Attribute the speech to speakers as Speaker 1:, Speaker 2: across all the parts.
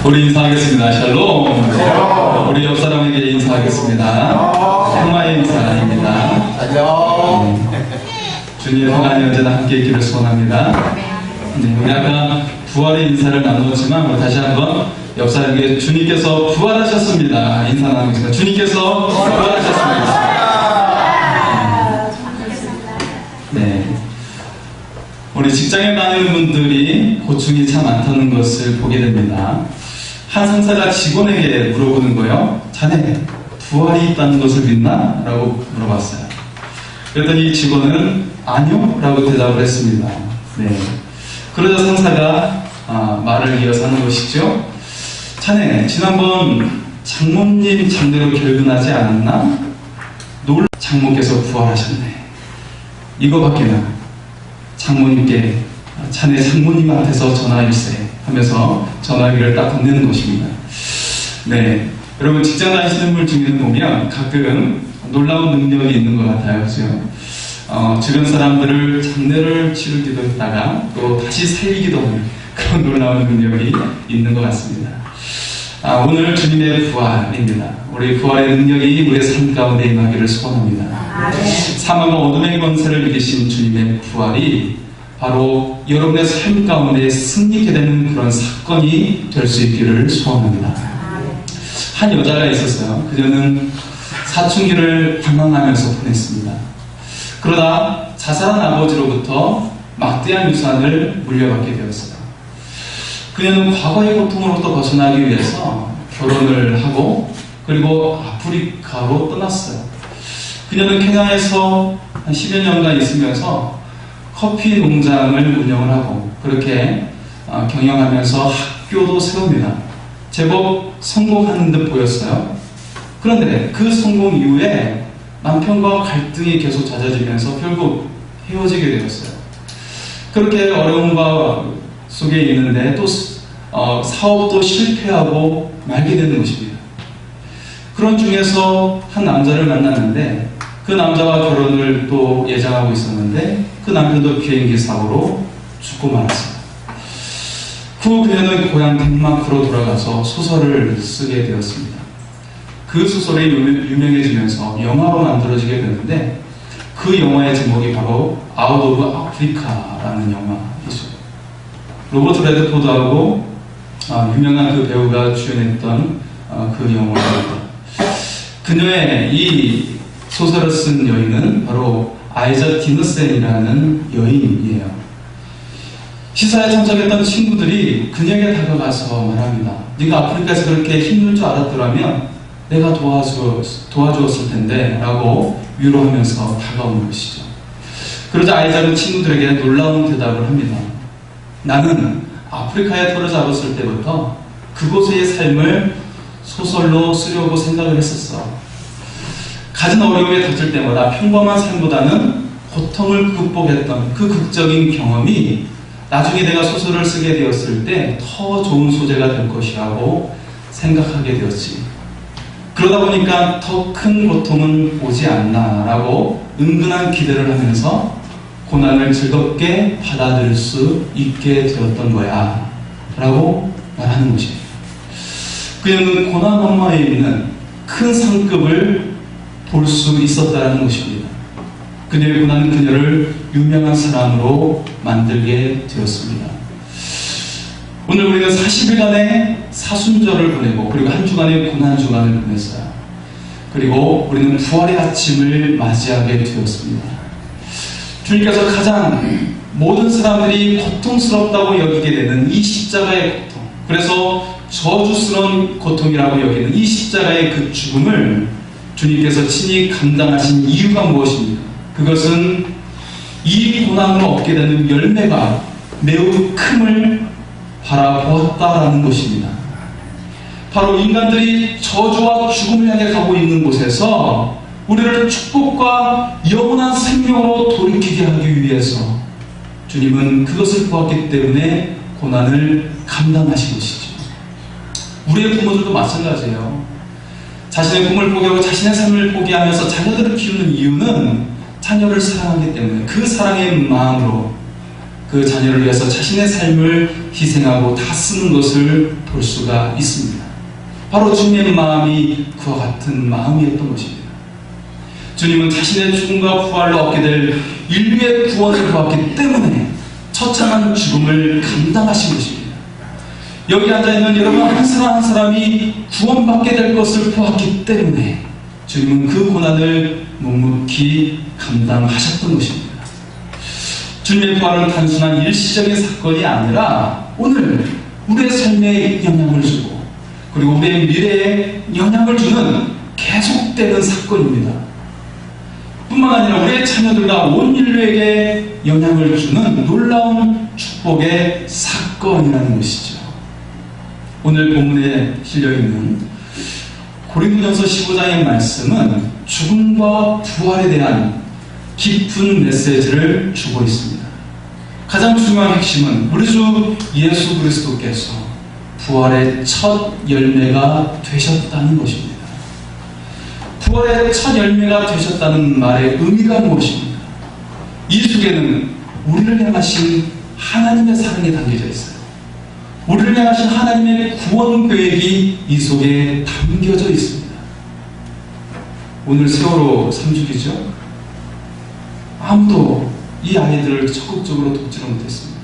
Speaker 1: 우리 인사하겠습니다. 샬롬. 우리 옆 사람에게 인사하겠습니다. 평화의 인사입니다. 주님의 평안이 언제나 함께 있기를 소원합니다. 네, 우리 아까 부활의 인사를 나누었지만 우리 다시 한번 옆 사람에게 주님께서 부활하셨습니다. 인사 나누겠습니다. 주님께서 부활하셨습니다. 네. 우리 직장에 많은 분들이 고충이 참 많다는 것을 보게 됩니다. 한 상사가 직원에게 물어보는 거예요. 자네 부활이 있다는 것을 믿나? 라고 물어봤어요. 그랬더니 직원은 아니요 라고 대답을 했습니다. 네. 그러자 상사가 말을 이어서 하는 것이죠. 자네 지난번 장모님 잠대로 결근하지 않았나? 장모께서 부활하셨네. 이거밖에는 장모님께 자네 장모님 앞에서 전화일세 하면서 전화기를 딱 건네는 것입니다. 네, 여러분 직장 다니시는 분 중에는 보면 가끔 놀라운 능력이 있는 것 같아요. 그죠? 주변 사람들을 장례를 치르기도 했다가 또 다시 살리기도 하는 그런 놀라운 능력이 있는 것 같습니다. 오늘 주님의 부활입니다. 우리 부활의 능력이 우리의 삶 가운데 임하기를 소원합니다. 사망과 어둠의 권세를 이기신 주님의 부활이 바로 여러분의 삶 가운데 승리케 되는 그런 사건이 될 수 있기를 소원합니다. 한 여자가 있었어요. 그녀는 사춘기를 방황하면서 보냈습니다. 그러다 자살한 아버지로부터 막대한 유산을 물려받게 되었어요. 그녀는 과거의 고통으로부터 벗어나기 위해서 결혼을 하고 그리고 아프리카로 떠났어요. 그녀는 케냐에서 한 10여 년간 있으면서 커피 농장을 운영을 하고 그렇게 경영하면서 학교도 세웁니다. 제법 성공하는 듯 보였어요. 그런데 그 성공 이후에 남편과 갈등이 계속 잦아지면서 결국 헤어지게 되었어요. 그렇게 어려움과 속에 있는데 또 사업도 실패하고 말게 되는 것입니다. 그런 중에서 한 남자를 만났는데 그 남자와 결혼을 또 예정하고 있었는데 그 남편도 비행기 사고로 죽고 말았습니다. 후 그녀는 고향 덴마크로 돌아가서 소설을 쓰게 되었습니다. 그 소설이 유명해지면서 영화로 만들어지게 되는데 그 영화의 제목이 바로 아웃 오브 아프리카라는 영화이죠. 로버트 레드포드하고 유명한 그 배우가 주연했던 그 영화입니다. 그녀의 이 소설을 쓴 여인은 바로 아이자 디너센이라는 여인이에요. 시사에 참석했던 친구들이 그녀에게 다가가서 말합니다. 네가 아프리카에서 그렇게 힘들 줄 알았더라면 내가 도와주었을 텐데 라고 위로하면서 다가오는 것이죠. 그러자 아이자는 친구들에게 놀라운 대답을 합니다. 나는 아프리카에 터를 잡았을 때부터 그곳의 삶을 소설로 쓰려고 생각을 했었어. 가진 어려움에 닥칠 때마다 평범한 삶보다는 고통을 극복했던 그 극적인 경험이 나중에 내가 소설을 쓰게 되었을 때 더 좋은 소재가 될 것이라고 생각하게 되었지. 그러다 보니까 더 큰 고통은 오지 않나 라고 은근한 기대를 하면서 고난을 즐겁게 받아들일 수 있게 되었던 거야 라고 말하는 것입니다. 그녀는 고난 엄마에 있는 큰 상급을 볼 수 있었다는 것입니다. 그녀의 고난은 그녀를 유명한 사람으로 만들게 되었습니다. 오늘 우리가 40일간의 사순절을 보내고 그리고 한 주간의 고난 주간을 보냈어요. 그리고 우리는 부활의 아침을 맞이하게 되었습니다. 주님께서 가장 모든 사람들이 고통스럽다고 여기게 되는 이 십자가의 고통, 그래서 저주스러운 고통이라고 여기는 이 십자가의 그 죽음을 주님께서 친히 감당하신 이유가 무엇입니까? 그것은 이 고난으로 얻게 되는 열매가 매우 큼을 바라보았다라는 것입니다. 바로 인간들이 저주와 죽음을 향해 가고 있는 곳에서 우리를 축복과 영원한 생명으로 돌이키게 하기 위해서 주님은 그것을 보았기 때문에 고난을 감당하신 것이죠. 우리의 부모들도 마찬가지예요. 자신의 꿈을 포기하고 자신의 삶을 포기하면서 자녀들을 키우는 이유는 자녀를 사랑하기 때문에 그 사랑의 마음으로 그 자녀를 위해서 자신의 삶을 희생하고 다 쓰는 것을 볼 수가 있습니다. 바로 주님의 마음이 그와 같은 마음이었던 것입니다. 주님은 자신의 죽음과 부활로 얻게 될 인류의 구원을 보았기 때문에 처참한 죽음을 감당하신 것입니다. 여기 앉아있는 여러분 한 사람 한 사람이 구원받게 될 것을 보았기 때문에 주님은 그 고난을 묵묵히 감당하셨던 것입니다. 주님의 부활은 단순한 일시적인 사건이 아니라 오늘 우리의 삶에 영향을 주고 그리고 우리의 미래에 영향을 주는 계속되는 사건입니다. 뿐만 아니라 우리의 자녀들과 온 인류에게 영향을 주는 놀라운 축복의 사건이라는 것이죠. 오늘 본문에 실려있는 고린도전서 15장의 말씀은 죽음과 부활에 대한 깊은 메시지를 주고 있습니다. 가장 중요한 핵심은 우리 주 예수 그리스도께서 부활의 첫 열매가 되셨다는 것입니다. 부활의 첫 열매가 되셨다는 말의 의미가 무엇입니까? 이 속에는 우리를 향하신 하나님의 사랑이 담겨져 있어요. 우리를 향하신 하나님의 구원 계획이 이 속에 담겨져 있습니다. 오늘 세월호 3주기죠? 아무도 이 아이들을 적극적으로 돕지를 못했습니다.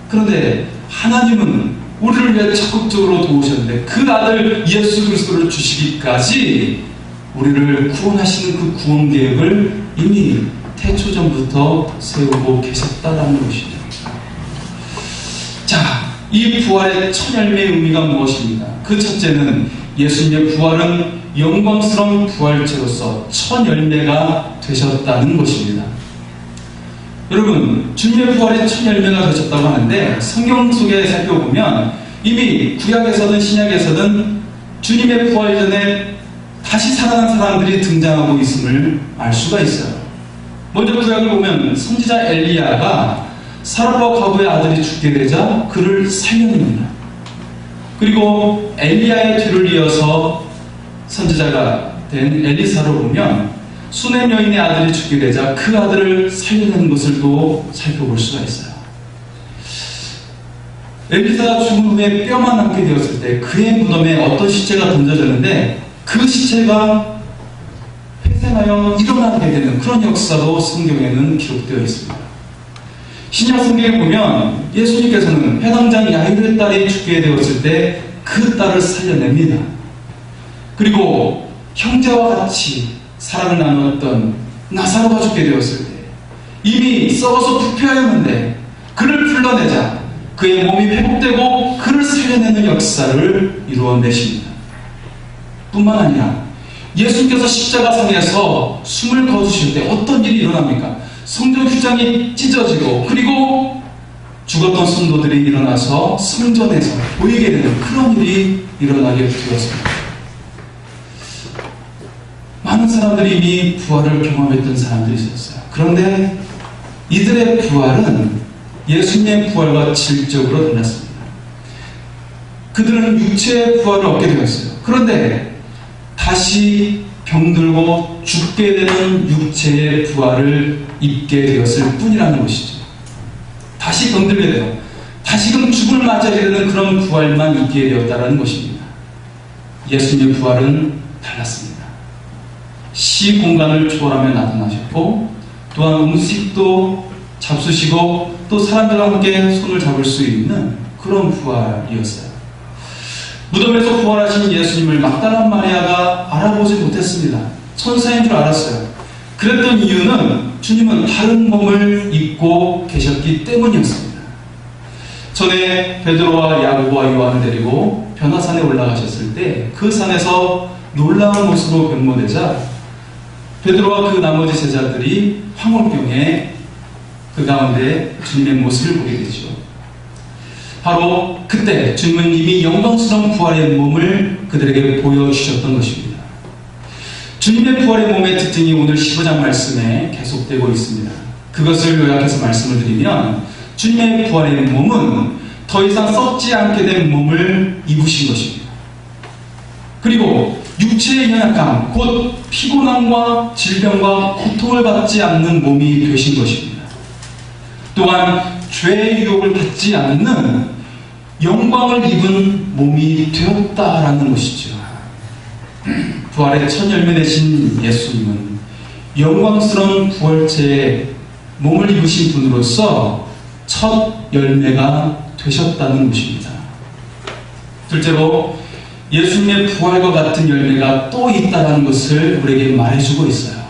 Speaker 1: 그런데 하나님은 우리를 위해 적극적으로 도우셨는데 그 아들 예수 그리스도를 주시기까지 우리를 구원하시는 그 구원 계획을 이미 태초전부터 세우고 계셨다는 것이죠. 자, 이 부활의 첫 열매의 의미가 무엇입니까? 그 첫째는 예수님의 부활은 영광스러운 부활체로서 첫 열매가 되셨다는 것입니다. 여러분, 주님의 부활의 첫 열매가 되셨다고 하는데 성경 속에 살펴보면 이미 구약에서든 신약에서든 주님의 부활 전에 다시 살아난 사람들이 등장하고 있음을 알 수가 있어요. 먼저 구약을 보면 선지자 엘리야가 사르밧 과부의 아들이 죽게 되자 그를 살려냅니다. 그리고 엘리야의 뒤를 이어서 선지자가 된 엘리사로 보면 수넴 여인의 아들이 죽게 되자 그 아들을 살려내는 것을 또 살펴볼 수가 있어요. 엘리사가 죽은 후에 뼈만 남게 되었을 때 그의 무덤에 어떤 시체가 던져졌는데 그 시체가 회생하여 일어나게 되는 그런 역사도 성경에는 기록되어 있습니다. 신약 성경에 보면 예수님께서는 회당장 야이로의 딸이 죽게 되었을 때 그 딸을 살려냅니다. 그리고 형제와 같이 사랑을 나누었던 나사로가 죽게 되었을 때 이미 썩어서 부패하였는데 그를 불러내자 그의 몸이 회복되고 그를 살려내는 역사를 이루어내십니다. 뿐만 아니라 예수님께서 십자가상에서 숨을 거두실 때 어떤 일이 일어납니까? 성전 휘장이 찢어지고 그리고 죽었던 성도들이 일어나서 성전에서 보이게 되는 그런 일이 일어나게 되었습니다. 많은 사람들이 이미 부활을 경험했던 사람들이 있었어요. 그런데 이들의 부활은 예수님의 부활과 질적으로 달랐습니다. 그들은 육체의 부활을 얻게 되었어요. 그런데 다시 병들고 죽게 되는 육체의 부활을 입게 되었을 뿐이라는 것이죠. 다시 병들게 되고 다시금 죽을 맞이하게 되는 그런 부활만 있게 되었다는 것입니다. 예수님의 부활은 달랐습니다. 시 공간을 초월하며 나타나셨고 또한 음식도 잡수시고 또 사람들과 함께 손을 잡을 수 있는 그런 부활이었어요. 무덤에서 부활하신 예수님을 막달라 마리아가 알아보지 못했습니다. 천사인 줄 알았어요. 그랬던 이유는 주님은 다른 몸을 입고 계셨기 때문이었습니다. 전에 베드로와 야고보와 요한을 데리고 변화산에 올라가셨을 때 그 산에서 놀라운 모습으로 변모되자 베드로와 그 나머지 제자들이 황홀병에 그 가운데 주님의 모습을 보게 되죠. 바로 그때 주님은 이미 영광스러운 부활의 몸을 그들에게 보여주셨던 것입니다. 주님의 부활의 몸의 특징이 오늘 15장 말씀에 계속되고 있습니다. 그것을 요약해서 말씀을 드리면 주님의 부활의 몸은 더 이상 썩지 않게 된 몸을 입으신 것입니다. 그리고 육체의 연약함, 곧 피곤함과 질병과 고통을 받지 않는 몸이 되신 것입니다. 또한 죄의 유혹을 받지 않는 영광을 입은 몸이 되었다라는 것이죠. 부활의 첫 열매 되신 예수님은 영광스러운 부활체에 몸을 입으신 분으로서 첫 열매가 되셨다는 것입니다. 둘째로 예수님의 부활과 같은 열매가 또 있다는 것을 우리에게 말해주고 있어요.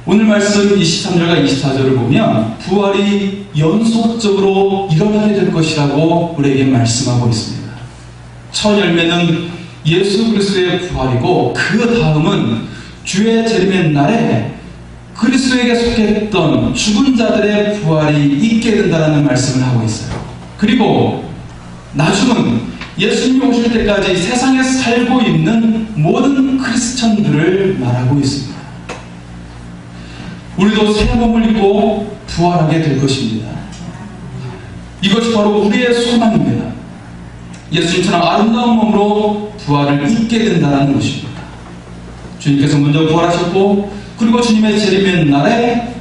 Speaker 1: 오늘 말씀 23절과 24절을 보면 부활이 연속적으로 일어나게 될 것이라고 우리에게 말씀하고 있습니다. 첫 열매는 예수 그리스도의 부활이고 그 다음은 주의 재림의 날에 그리스도에게 속했던 죽은 자들의 부활이 있게 된다는 말씀을 하고 있어요. 그리고 나중은 예수님이 오실 때까지 세상에 살고 있는 모든 크리스천들을 말하고 있습니다. 우리도 새 몸을 입고 부활하게 될 것입니다. 이것이 바로 우리의 소망입니다. 예수님처럼 아름다운 몸으로 부활을 입게 된다는 것입니다. 주님께서 먼저 부활하셨고 그리고 주님의 재림의 날에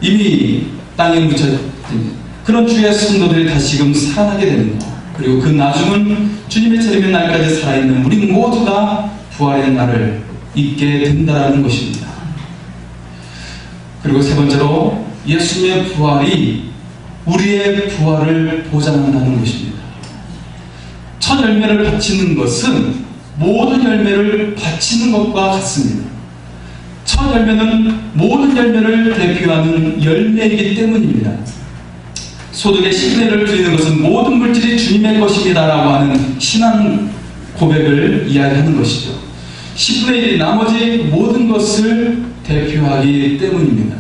Speaker 1: 이미 땅에 묻혀진 그런 주의 성도들이 다시금 살아나게 되는 것, 그리고 그 나중은 주님의 재림의 날까지 살아있는 우리 모두가 부활의 날을 입게 된다는 것입니다. 그리고 세 번째로 예수님의 부활이 우리의 부활을 보장한다는 것입니다. 첫 열매를 바치는 것은 모든 열매를 바치는 것과 같습니다. 첫 열매는 모든 열매를 대표하는 열매이기 때문입니다. 소득의 10분의 1을 드리는 것은 모든 물질이 주님의 것입니다 라고 하는 신앙 고백을 이야기하는 것이죠. 10분의 1이 나머지 모든 것을 대표하기 때문입니다.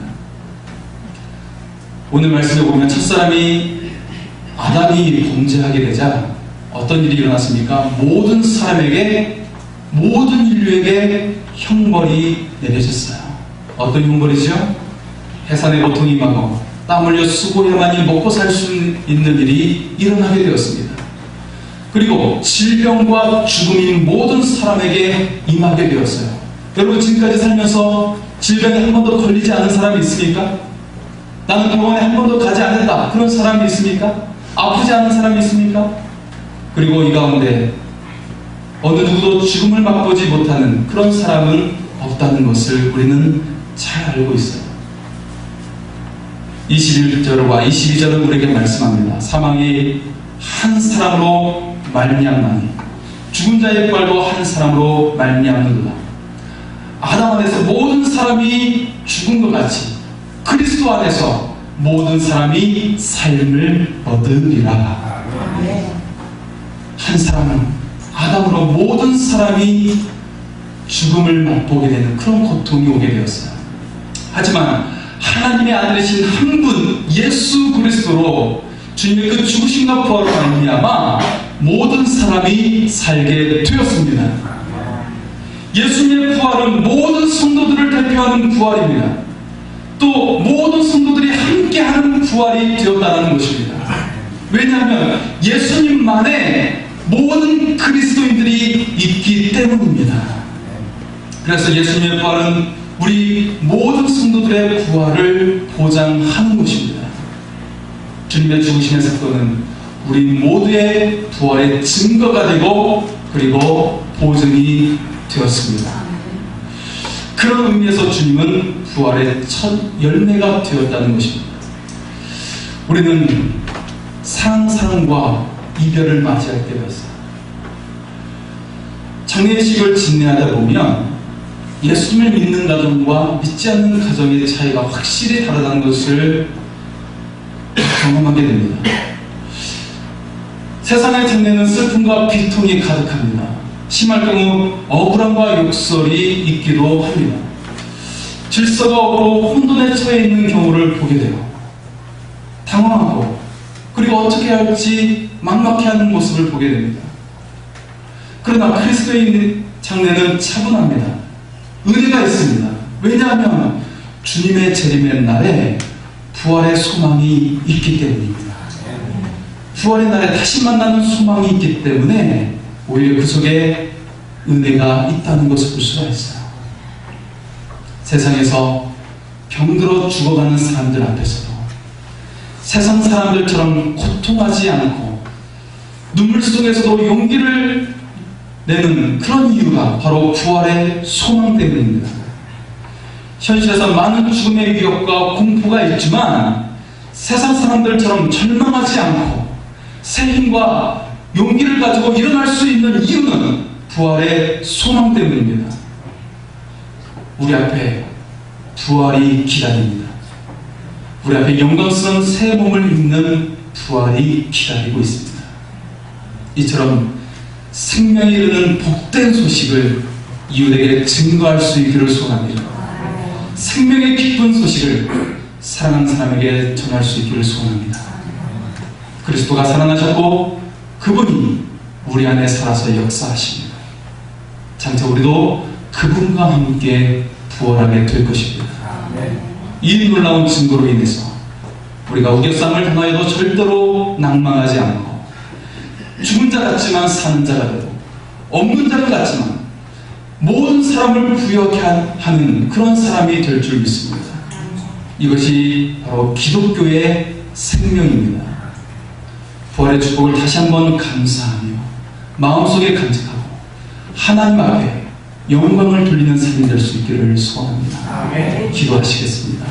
Speaker 1: 오늘 말씀을 보면 첫사람이 아담이 범죄하게 되자 어떤 일이 일어났습니까? 모든 사람에게, 모든 인류에게 형벌이 내려졌어요. 어떤 형벌이죠? 해산의 고통이 임하고 땀 흘려 수고해야만이 먹고 살 수 있는 일이 일어나게 되었습니다. 그리고 질병과 죽음이 모든 사람에게 임하게 되었어요. 여러분 지금까지 살면서 질병에 한 번도 걸리지 않은 사람이 있습니까? 나는 병원에 한 번도 가지 않았다, 그런 사람이 있습니까? 아프지 않은 사람이 있습니까? 그리고 이 가운데 어느 누구도 죽음을 맛보지 못하는 그런 사람은 없다는 것을 우리는 잘 알고 있어요. 21절과 22절은 우리에게 말씀합니다. 사망이 한 사람으로 말미암나니 죽은 자의 부활도 한 사람으로 말미암는도다. 아담 안에서 모든 사람이 죽은 것 같이 그리스도 안에서 모든 사람이 삶을 얻으리라. 한 사람은 아담으로 모든 사람이 죽음을 맛보게 되는 그런 고통이 오게 되었어요. 하지만 하나님의 아들이신 한 분 예수 그리스도로 주님의 그 죽으심과 부활로 말미암아 모든 사람이 살게 되었습니다. 예수님의 부활은 모든 성도들을 대표하는 부활입니다. 또 모든 성도들이 함께하는 부활이 되었다는 것입니다. 왜냐하면 예수님만의 모든 그리스도인들이 있기 때문입니다. 그래서 예수님의 부활은 우리 모든 성도들의 부활을 보장하는 것입니다. 주님의 죽으심의 사건은 우리 모두의 부활의 증거가 되고 그리고 보증이 되었습니다. 그런 의미에서 주님은 부활의 첫 열매가 되었다는 것입니다. 우리는 사랑과 이별을 맞이할 때였어요. 장례식을 진행하다 보면 예수님을 믿는 가정과 믿지 않는 가정의 차이가 확실히 다르다는 것을 경험하게 됩니다. 세상의 장례는 슬픔과 비통이 가득합니다. 심할 경우 억울함과 욕설이 있기도 합니다. 질서가 없고 혼돈에 처해 있는 경우를 보게 돼요. 당황하고 그리고 어떻게 해야 할지 막막해하는 모습을 보게 됩니다. 그러나 그리스도의 장례는 차분합니다. 은혜가 있습니다. 왜냐하면 주님의 재림의 날에 부활의 소망이 있기 때문입니다. 부활의 날에 다시 만나는 소망이 있기 때문에 오히려 그 속에 은혜가 있다는 것을 볼 수가 있어요. 세상에서 병들어 죽어가는 사람들 앞에서도 세상 사람들처럼 고통하지 않고 눈물 속에서도 용기를 내는 그런 이유가 바로 부활의 소망 때문입니다. 현실에서 많은 죽음의 위협과 공포가 있지만 세상 사람들처럼 절망하지 않고 새 힘과 용기를 가지고 일어날 수 있는 이유는 부활의 소망 때문입니다. 우리 앞에 부활이 기다립니다. 우리 앞에 영광스러운 새 몸을 입는 부활이 기다리고 있습니다. 이처럼 생명이 이르는 복된 소식을 이웃에게 증거할 수 있기를 소원합니다. 생명의 기쁜 소식을 사랑하는 사람에게 전할 수 있기를 소원합니다. 그리스도가 살아나셨고 그분이 우리 안에 살아서 역사하십니다. 장차 우리도 그분과 함께 부활하게 될 것입니다. 이 놀라운 증거로 인해서 우리가 우겨쌈을 당하여도 절대로 낭망하지 않고 죽은 자 같지만 사는 자가 되고 없는 자 같지만 모든 사람을 부여케 하는 그런 사람이 될 줄 믿습니다. 이것이 바로 기독교의 생명입니다. 부활의 축복을 다시 한번 감사하며 마음속에 간직하고 하나님 앞에 영광을 돌리는 삶이 될 수 있기를 소원합니다. 기도하시겠습니다.